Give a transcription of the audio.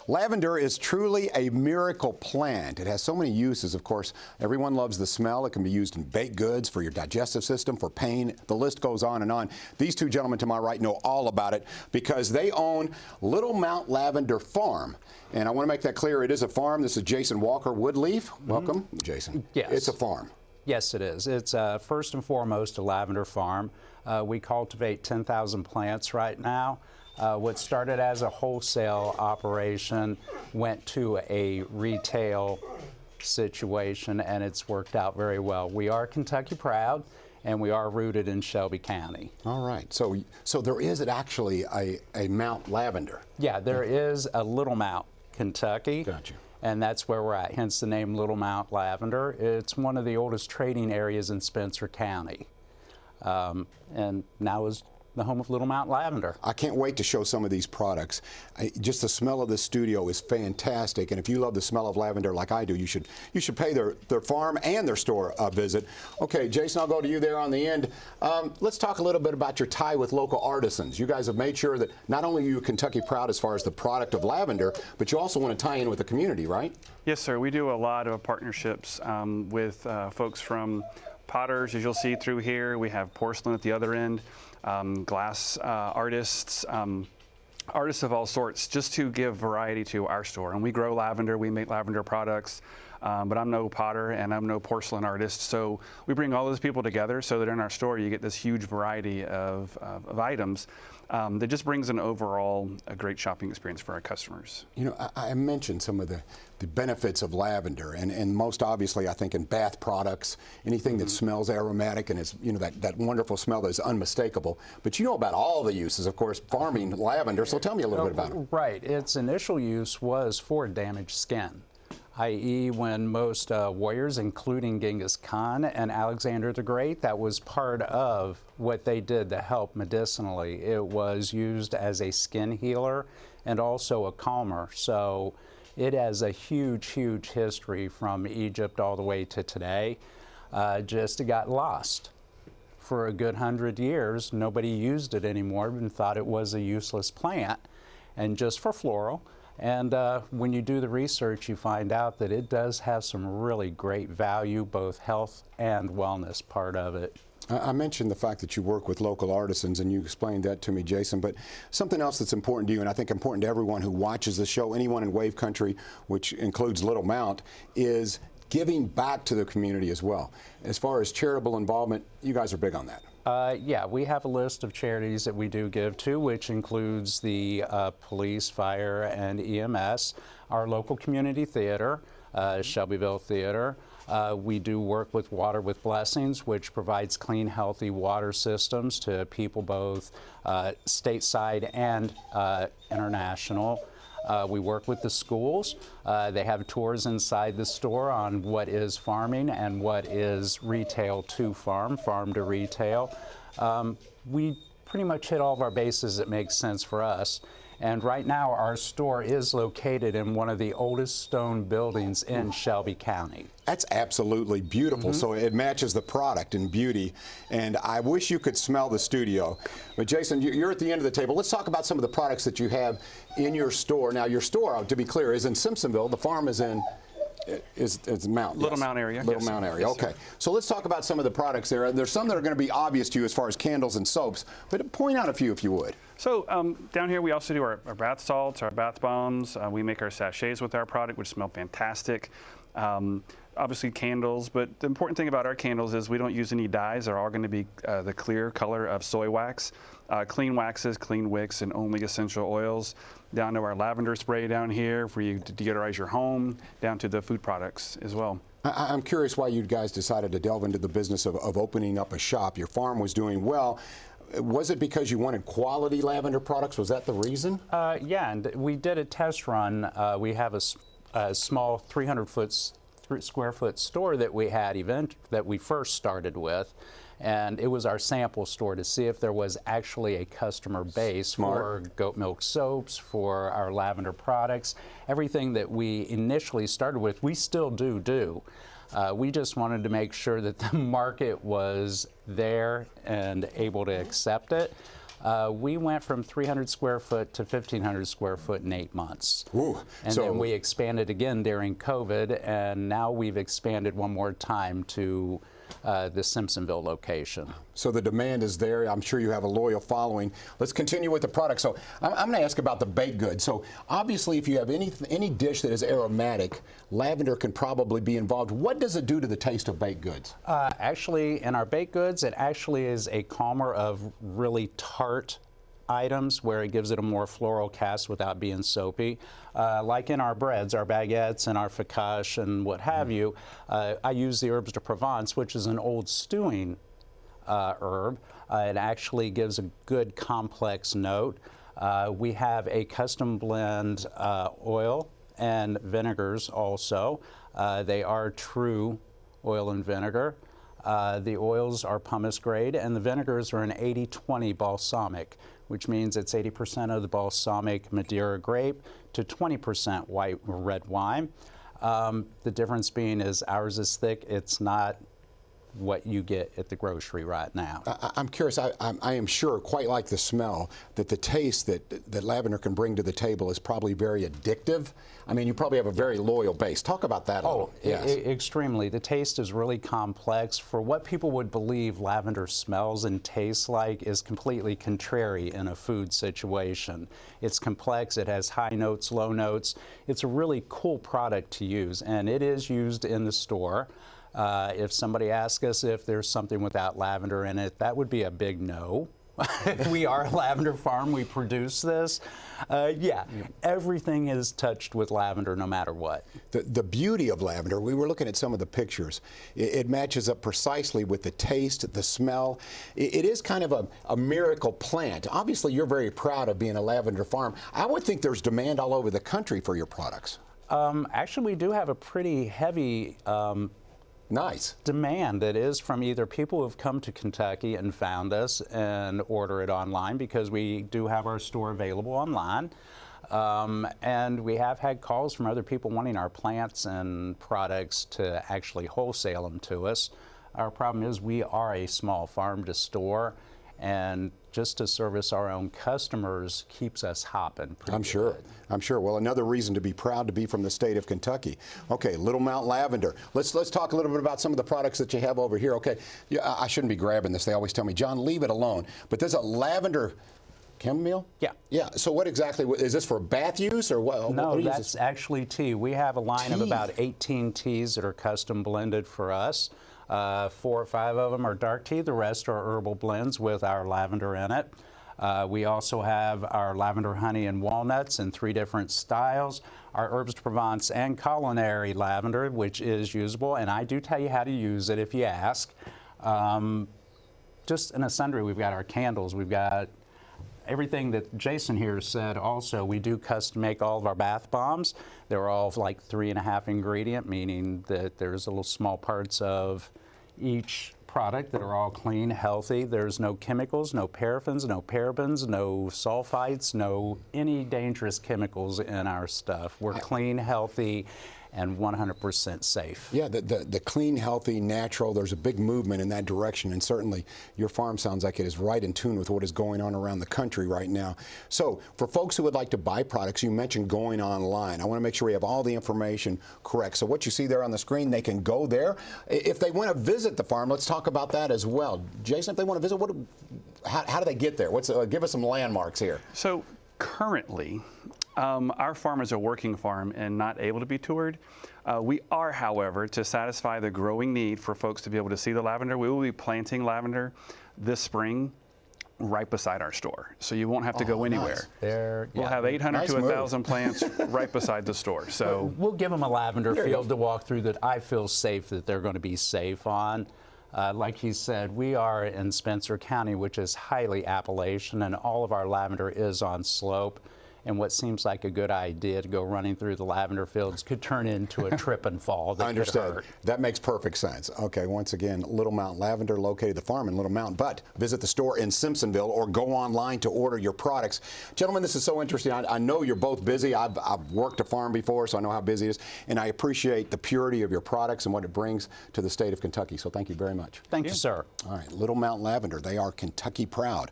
Lavender is truly a miracle plant. It has so many uses. Of course, everyone loves the smell. It can be used in baked goods, for your digestive system, for pain. The list goes on and on. These two gentlemen to my right know all about it because they own Little Mount Lavender Farm. And I want to make that clear. It is a farm. This is Jason Walker Woodleaf. Welcome, Jason. Yes. It's a farm. Yes, it is. It's first and foremost a lavender farm. We cultivate 10,000 plants right now. What started as a wholesale operation went to a retail situation, and it's worked out very well. We are Kentucky proud, and we are rooted in Shelby County. All right. So there is actually a Mount Lavender. Yeah, there is a Little Mount, Kentucky. Gotcha. And that's where we're at, hence the name Little Mount Lavender. It's one of the oldest trading areas in Spencer County, and now is the home of Little Mount Lavender. I can't wait to show some of these products. Just the smell of this studio is fantastic, and if you love the smell of lavender like I do, you should pay their farm and their store a visit. Okay, Jason, I'll go to you there on the end. Let's talk a little bit about your tie with local artisans. You guys have made sure that not only are you Kentucky proud as far as the product of lavender, but you also want to tie in with the community, right? Yes, sir. We do a lot of partnerships with folks from potters, as you'll see through here. We have porcelain at the other end. Glass artists, artists of all sorts, just to give variety to our store. And we grow lavender, we make lavender products, but I'm no potter and I'm no porcelain artist. So we bring all those people together so that in our store you get this huge variety of items that just brings an overall a great shopping experience for our customers. You know, I mentioned some of the benefits of lavender, and most obviously I think in bath products, anything that smells aromatic and is, you know, that wonderful smell that is unmistakable. But you know about all the uses, of course, farming lavender, so tell me a little bit about it. Right. Its initial use was for damaged skin, i.e. when most warriors, including Genghis Khan and Alexander the Great, that was part of what they did to help medicinally. It was used as a skin healer and also a calmer. So it has a huge, huge history from Egypt all the way to today. Just it got lost. For a good 100 years, nobody used it anymore and thought it was a useless plant, and just for floral. And when you do the research, you find out that it does have some really great value, both health and wellness part of it. I mentioned the fact that you work with local artisans, and you explained that to me, Jason, but something else that's important to you, and I think important to everyone who watches the show, anyone in Wave Country, which includes Little Mount, is giving back to the community as well. As far as charitable involvement, you guys are big on that. Yeah, we have a list of charities that we do give to, which includes the police, fire, and EMS, our local community theater, Shelbyville Theater. We do work with Water with Blessings, which provides clean, healthy water systems to people both stateside and international. We work with the schools. They have tours inside the store on what is farming and what is retail to farm, farm to retail. We pretty much hit all of our bases that make sense for us. And right now our store is located in one of the oldest stone buildings in Shelby County. That's absolutely beautiful. So it matches the product in beauty. And I wish you could smell the studio. But Jason, you're at the end of the table. Let's talk about some of the products that you have in your store. Now, your store, to be clear, is in Simpsonville. The farm is in Mount. Little Mount area. Little Mount area. Okay. So let's talk about some of the products there. There's some that are going to be obvious to you as far as candles and soaps, but point out a few if you would. So down here we also do our bath salts, our bath bombs. We make our sachets with our product, which smell fantastic. Obviously candles, but the important thing about our candles is we don't use any dyes. They're all going to be the clear color of soy wax. Clean waxes, clean wicks, and only essential oils. Down to our lavender spray down here for you to deodorize your home, down to the food products as well. I'm curious why you guys decided to delve into the business of opening up a shop. Your farm was doing well. Was it because you wanted quality lavender products? Was that the reason? Yeah, and we did a test run. We have a small 300 square foot store that we had that we first started with, and it was our sample store to see if there was actually a customer base for goat milk soaps, for our lavender products. Everything that we initially started with, we still do. We just wanted to make sure that the market was there and able to accept it. We went from 300 square foot to 1,500 square foot in 8 months. Ooh, and then we expanded again during COVID, and now we've expanded one more time to the Simpsonville location. So the demand is there. I'm sure you have a loyal following. Let's continue with the product. So I'm going to ask about the baked goods. So obviously, if you have any dish that is aromatic, lavender can probably be involved. What does it do to the taste of baked goods? Actually, in our baked goods, it actually is a calmer of really tart items where it gives it a more floral cast without being soapy. Like in our breads, our baguettes and our focaccia and what have you, I use the herbes de Provence, which is an old stewing herb. It actually gives a good complex note. We have a custom blend oil and vinegars also. They are true oil and vinegar. The oils are pumice grade, and the vinegars are an 80-20 balsamic, which means it's 80% of the balsamic Madeira grape to 20% white or red wine. The difference being is ours is thick. It's not what you get at the grocery right now. I'm curious, I am sure, quite like the smell, that the taste that lavender can bring to the table is probably very addictive. I mean, you probably have a very loyal base. Talk about that a little. Yes. Extremely. The taste is really complex. For what people would believe lavender smells and tastes like is completely contrary in a food situation. It's complex, it has high notes, low notes. It's a really cool product to use, and it is used in the store. If somebody asks us if there's something without lavender in it, that would be a big no. We are a lavender farm. We produce this. Yeah, everything is touched with lavender no matter what. The beauty of lavender, we were looking at some of the pictures. It matches up precisely with the taste, the smell. It is kind of a miracle plant. Obviously, you're very proud of being a lavender farm. I would think there's demand all over the country for your products. Actually, we do have a pretty heavy nice demand that is from either people who've come to Kentucky and found us and order it online, because we do have our store available online. And we have had calls from other people wanting our plants and products to actually wholesale them to us. Our problem is we are a small farm to store, and just to service our own customers keeps us hopping. I'm sure. I'm sure. Well, another reason to be proud to be from the state of Kentucky. Okay, Little Mount Lavender. Let's talk a little bit about some of the products that you have over here. Okay, yeah, I shouldn't be grabbing this. They always tell me, John, leave it alone. But there's a lavender chamomile? Yeah. Yeah. So what exactly is this, for bath use or what? No, what that's actually tea. We have a line of about 18 teas that are custom blended for us. 4 or 5 of them are dark tea. The rest are herbal blends with our lavender in it. We also have our lavender honey and walnuts in 3 different styles. Our herbes de Provence and culinary lavender, which is usable, and I do tell you how to use it if you ask. Just in a sundry, we've got our candles. We've got everything that Jason here said. Also, we do custom make all of our bath bombs. They're all like 3.5 ingredient, meaning that there's little small parts of each product that are all clean, healthy. There's no chemicals, no paraffins, no parabens, no sulfites, no any dangerous chemicals in our stuff. We're clean, healthy, and 100% safe. Yeah, the clean, healthy, natural, there's a big movement in that direction, and certainly your farm sounds like it is right in tune with what is going on around the country right now. So for folks who would like to buy products, you mentioned going online. I want to make sure we have all the information correct. So what you see there on the screen, they can go there. If they want to visit the farm, let's talk about that as well. Jason, if they want to visit, how do they get there? Give us some landmarks here. So currently, our farm is a working farm and not able to be toured. We are, however, to satisfy the growing need for folks to be able to see the lavender, we will be planting lavender this spring right beside our store. So you won't have to go anywhere. Nice. We'll have 800 to 1,000 plants right beside the store. So we'll give them a lavender field to walk through that I feel safe that they're going to be safe on. Like he said, we are in Spencer County, which is highly Appalachian, and all of our lavender is on slope. And what seems like a good idea to go running through the lavender fields could turn into a trip and fall. That Understood. That makes perfect sense. Okay, once again, Little Mount Lavender, located the farm in Little Mount, but visit the store in Simpsonville or go online to order your products. Gentlemen, this is so interesting. I know you're both busy. I've worked a farm before, so I know how busy it is, and I appreciate the purity of your products and what it brings to the state of Kentucky. So thank you very much. Thank you, sir. All right, Little Mount Lavender, they are Kentucky proud.